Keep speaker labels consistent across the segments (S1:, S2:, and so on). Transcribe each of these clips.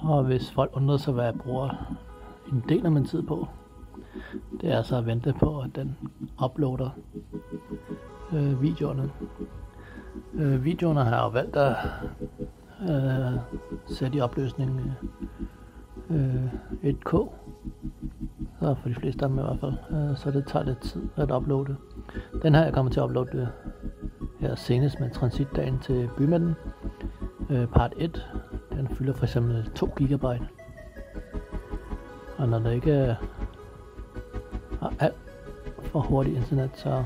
S1: Og hvis folk undrer sig, hvad jeg bruger en del af min tid på, det er altså at vente på, at den uploader videoerne. Videoerne har jeg jo valgt at sætte i opløsning 1K, så for de fleste af dem i hvert fald, så det tager lidt tid at uploade. Den her jeg kommer til at uploade her senest med transitdagen til bymidten, part 1. Den fylder for eksempel 2 GB. Og når der ikke er alt for hurtigt internet, så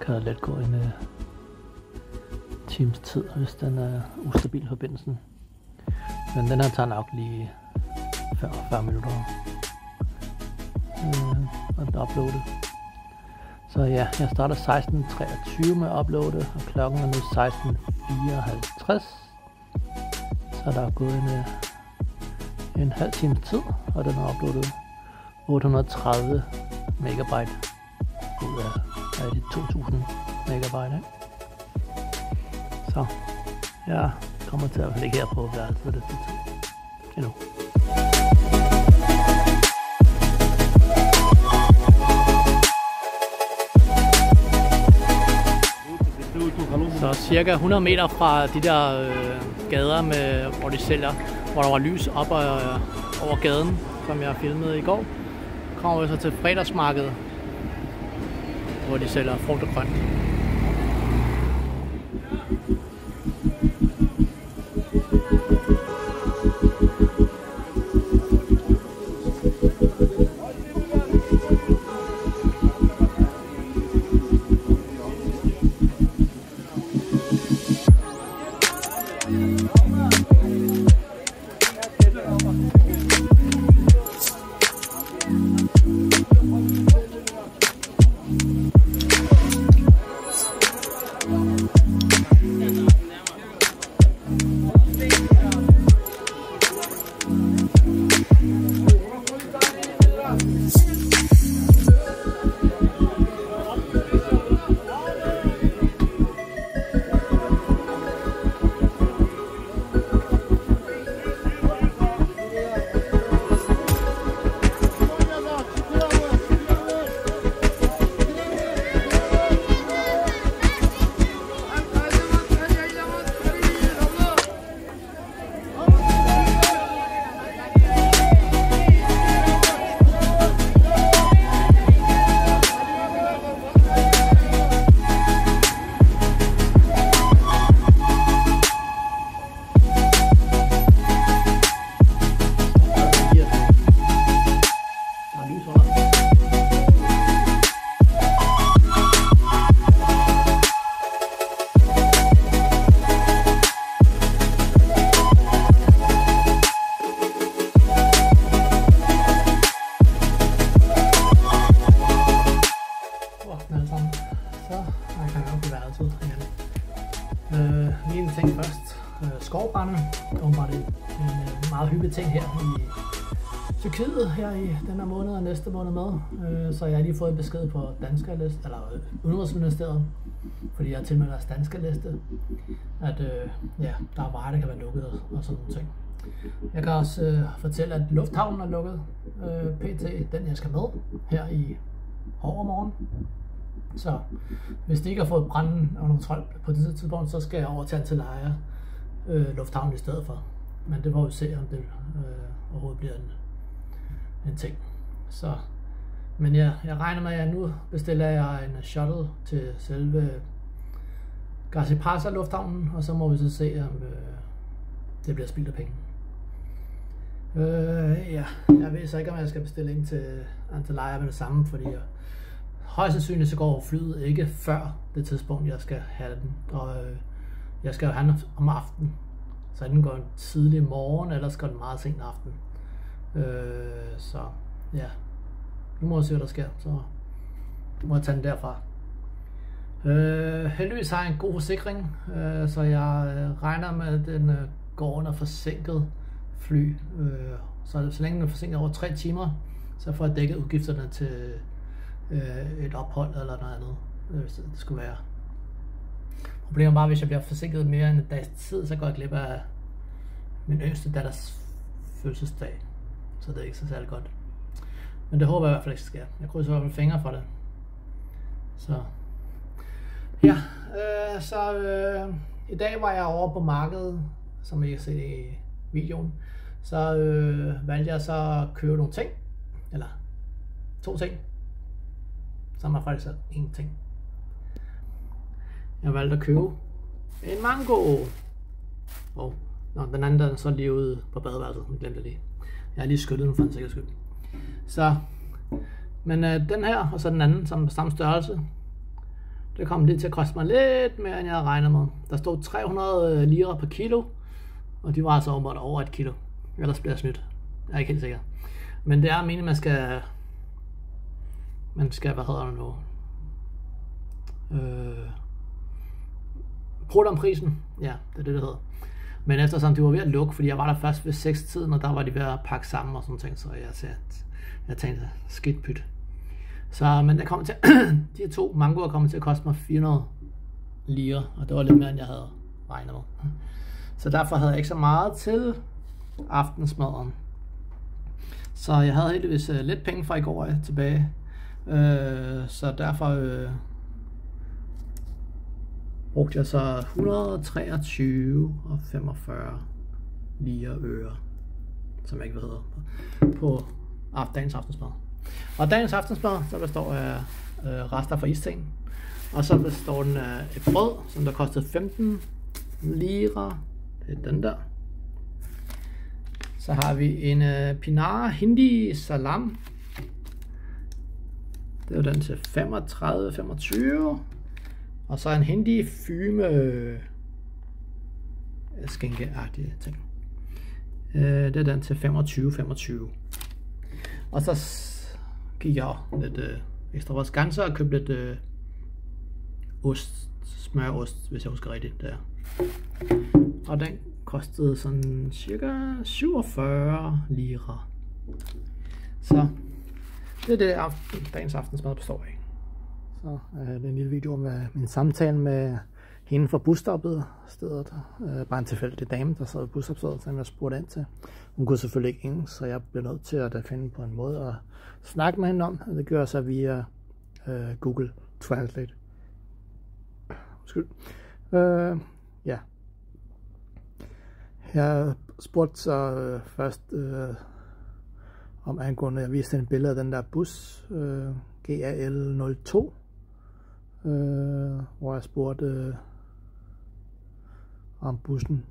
S1: kan der let gå en times tid, hvis den er ustabil forbindelsen. Men den her tager nok lige 45 minutter at uploade. Så ja, jeg starter 16:23 med at uploade, og klokken er nu 16:54. Så der er gået en halv times tid, og den har uploadet 830 megabyte ud af de 2000 megabyte. Ikke? Så jeg kommer til at ligge her på værelset det tid endnu. Så cirka 100 meter fra de der gader, hvor de sælger, hvor der var lys op over gaden, som jeg filmede i går, kommer vi så til fredagsmarkedet, hvor de sælger frugt og grønt. Lige en ting først. Skovbrænde. Det er bare en meget hyppig ting her i Tyrkiet her i den her måned og næste måned med. Så jeg har lige fået en besked på danskerliste, eller Udenrigsministeriet, fordi jeg har tilmeldt deres danskerliste, at ja, der er veje, der kan være lukket og sådan nogle ting. Jeg kan også fortælle, at lufthavnen er lukket. PT, den jeg skal med her i overmorgen. Så hvis de ikke har fået branden under kontrol på det tidspunkt, så skal jeg over til Antalya lufthavnen i stedet for. Men det må vi se, om det overhovedet bliver en ting. Så, men ja, jeg regner med, at nu bestiller jeg en shuttle til selve Gazipaşa lufthavnen, og så må vi så se, om det bliver spildt af penge. Ja, jeg ved så ikke, om jeg skal bestille ind til Antalya med det samme, fordi højst sandsynligt så går flyet ikke før det tidspunkt, jeg skal have den. Og jeg skal jo have den om aftenen, så den går en tidlig morgen, eller skal den meget sent aften. Så ja, nu må jeg se, hvad der sker, så må jeg tage den derfra. Heldigvis har jeg en god forsikring, så jeg regner med, at den går under forsinket fly. Så længe den er forsinket over 3 timer, så får jeg dækket udgifterne til et ophold eller noget andet, hvis det skulle være. Problemet er bare, hvis jeg bliver forsinket mere end et dags tid, så går jeg glip af min yngste datters fødselsdag. Så det er ikke så særlig godt. Men det håber jeg i hvert fald ikke sker. Jeg krydser i hvert fald fingre for det. Så ja, i dag var jeg over på markedet, som I kan se i videoen. Så valgte jeg så at købe nogle ting, eller 2 ting. Så har faktisk en ting. Jeg valgte at købe en mango. Den anden der er så lige ude på badeværelset, jeg glemte det lige. Jeg har lige skyllet den for en sikkerheds skyld. Så, men den her og så den anden, som er samme størrelse, det kom lige til at koste mig lidt mere, end jeg havde regnet med. Der stod 300 lira per kilo, og de var altså over 1 kilo. Ellers bliver jeg snydt. Jeg er ikke helt sikker. Men det er meningen, man skal, hvad hedder det nu? Prutte om prisen. Ja, det er det hedder. Men eftersom de var ved at lukke, fordi jeg var der først ved 6-tiden, og der var de ved at pakke sammen og sådan ting, så jeg tænkte, skidt pyt. Så, men det kommer til, de 2 mangoer kommer til at koste mig 400 lira, og det var lidt mere, end jeg havde regnet med. Så derfor havde jeg ikke så meget til aftensmaden. Så jeg havde heldigvis lidt penge fra i går tilbage, så derfor brugte jeg så 123,45 lira øre, som jeg ikke ved hedder, på dagens aftensmad. Og dagens aftensmad, så består af rester fra isten, og så består den af et brød, som der kostede 15 lira. Det er den der. Så har vi en pinar hindi salam. Det er den til 35-25. Og så en hindi fyme skænkeagtige ting. Det er den til 25-25. Og så gik jeg lidt ekstravaganza og købte lidt ost, smørost, hvis jeg husker rigtigt der. Og den kostede sådan cirka 47 lira. Så det er det dagens aftensmad består af. Så det er en lille video med min samtale med hende fra busstoppet stedet. Bare en tilfældig dame, der sad ved busstoppet, som jeg spurgte ind til. Hun kunne selvfølgelig ikke engelsk, så jeg blev nødt til at finde på en måde at snakke med hende om. Det gør jeg så via Google Translate. Undskyld. Ja. Jeg spurgte så først om angående, jeg viste en billede af den der bus, GAL 02, hvor jeg spurgte om bussen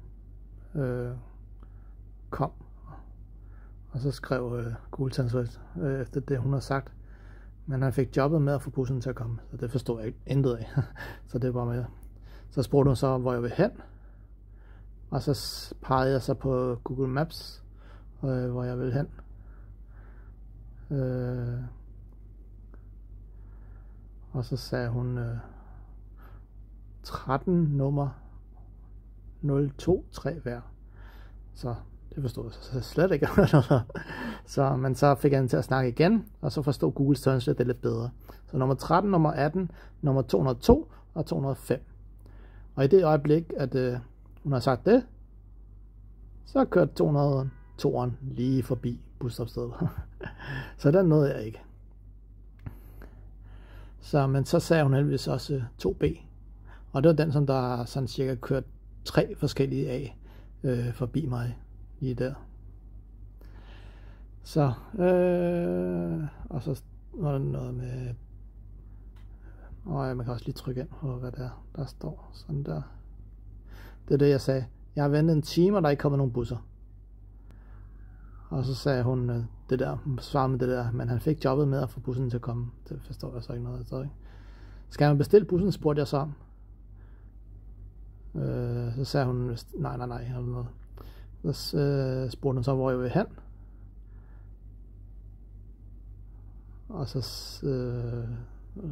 S1: kom, og så skrev Google Translate efter det hun har sagt, men han fik jobbet med at få bussen til at komme, så det forstod jeg ikke intet af. Så det var med. Så spurgte hun så, hvor jeg vil hen, og så pegede jeg så på Google Maps, hvor jeg vil hen. Og så sagde hun 13 nummer 023 hver. Så det forstod jeg så slet ikke. Så, men så fik jeg den til at snakke igen, og så forstod Google Translate det lidt bedre. Så nummer 13, nummer 18, nummer 202 og 205. Og i det øjeblik, at hun har sagt det, så kørte 202'eren lige forbi busstopstedet. Så den nåede jeg ikke. Så, men så sagde hun heldigvis også 2B. Og det var den, som der sådan cirka kørt 3 forskellige af forbi mig lige der. Så, og så var der noget med, og man kan også lige trykke ind på, hvad der står. Sådan der. Det er det, jeg sagde. Jeg har ventet en time, og der er ikke kommet nogen busser. Og så sagde hun det der, svarede med det der, men han fik jobbet med at få bussen til at komme. Det forstår jeg så ikke noget af. Skal man bestille bussen, spurgte jeg så om. Så sagde hun, nej, eller noget. Så spurgte hun så, hvor jeg vil hen. Og så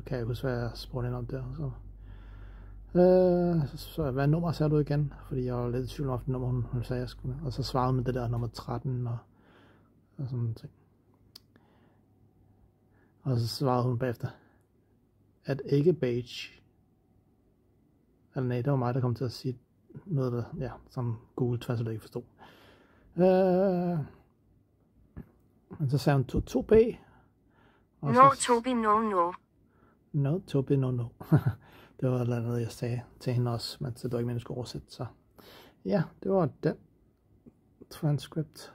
S1: kan jeg huske, hvad jeg spurgte hende om der. Så hvad nummer sagde du igen? Fordi jeg var lidt i tvivl om, hvilket nummer hun sagde, jeg skulle. Og så svarede med det der nummer 13 og sådan noget ting. Og så svarede hun bagefter, at ikke beige. Eller nej, det var mig, der kom til at sige noget, der, ja, som Google Translate ikke forstod. Men så sagde hun 2B.
S2: No, Toby, no.
S1: No, Toby, no. Det var noget, jeg sagde til hende også, men det var ikke, men jeg skulle oversætte. Så ja, det var den transcript.